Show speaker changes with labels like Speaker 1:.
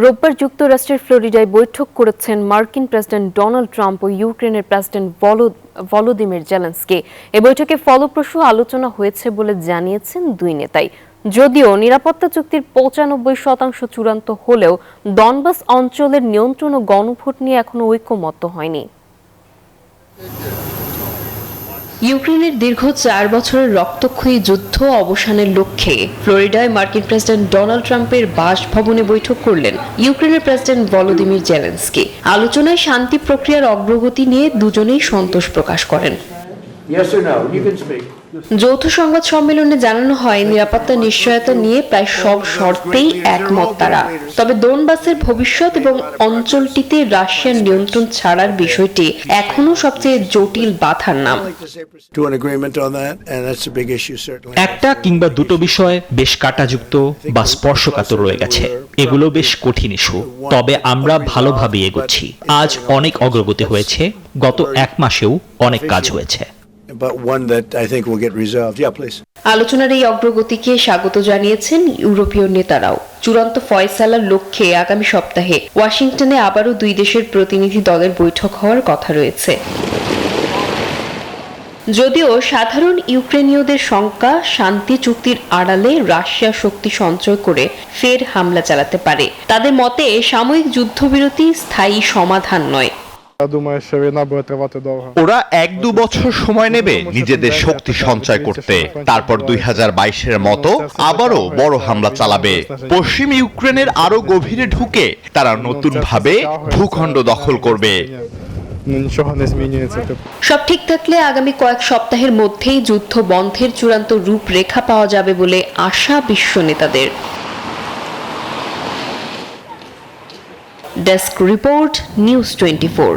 Speaker 1: রোববার যুক্তরাষ্ট্রের ফ্লোরিডায় বৈঠক করেছেন মার্কিন প্রেসিডেন্ট ডোনাল্ড ট্রাম্প ও ইউক্রেনের প্রেসিডেন্ট ভলোদিমির জেলেনস্কি। এ বৈঠকে ফলপ্রসূ আলোচনা হয়েছে বলে জানিয়েছেন দুই নেতাই। যদিও নিরাপত্তা চুক্তির ৯৫% চূড়ান্ত হলেও ডনবাস অঞ্চলের নিয়ন্ত্রণ ও গণভোট নিয়ে এখনো ঐকমত্য হয়নি। ইউক্রেনের দীর্ঘ ৪ বছরের রক্তক্ষয়ী যুদ্ধ অবসানের লক্ষ্যে ফ্লোরিডায় মার্কিন প্রেসিডেন্ট ডোনাল্ড ট্রাম্পের বাসভবনে বৈঠক করলেন ইউক্রেনের প্রেসিডেন্ট ভলোদিমির জেলেনস্কি। আলোচনায় শান্তি প্রক্রিয়ার অগ্রগতি নিয়ে দুজনেই সন্তোষ প্রকাশ করেন। যৌথ সংবাদ সম্মেলনে জানানো হয়, নিরাপত্তা নিশ্চয়তা নিয়ে প্রায় সব শর্তেই একমত তারা। তবে ডোনবাসের ভবিষ্যৎ এবং অঞ্চলটিতে রাশিয়ার নিয়ন্ত্রণ ছাড়ার বিষয়টি এখনো সবচেয়ে জটিল বাধার নাম।
Speaker 2: একটা কিংবা দুটো বিষয় বেশ কাঁটাযুক্ত বা স্পর্শকাতর রয়ে গেছে। এগুলো বেশ কঠিন ইস্যু, তবে আমরা ভালোভাবে এগোচ্ছি। আজ অনেক অগ্রগতি হয়েছে, গত 1 মাসেও অনেক কাজ হয়েছে।
Speaker 1: আলোচনার এই অগ্রগতিকে স্বাগত জানিয়েছেন ইউরোপীয় নেতারাও। চূড়ান্ত ফয়সালার লক্ষ্যে আগামী সপ্তাহে ওয়াশিংটনে আবারও দুই দেশের প্রতিনিধি দলের বৈঠক হওয়ার কথা রয়েছে। যদিও সাধারণ ইউক্রেনীয়দের শঙ্কা, শান্তি চুক্তির আড়ালে রাশিয়া শক্তি সঞ্চয় করে ফের হামলা চালাতে পারে। তাদের মতে সাময়িক যুদ্ধবিরতি স্থায়ী সমাধান নয়।
Speaker 3: ওরা 1-2 বছর সময় নেবে নিজেদের শক্তি সঞ্চয় করতে, তারপর 2022-এর মতো আবারও বড় হামলা চালাবে। পশ্চিম ইউক্রেনের আরো গভীরে ঢুকে তারা নতুন ভাবে ভূখণ্ড দখল করবে।
Speaker 1: সব ঠিক থাকলে আগামী কয়েক সপ্তাহের মধ্যেই যুদ্ধ বন্ধের চূড়ান্ত রূপরেখা পাওয়া যাবে বলে আশা বিশ্ব নেতাদের। Desk report, news 24।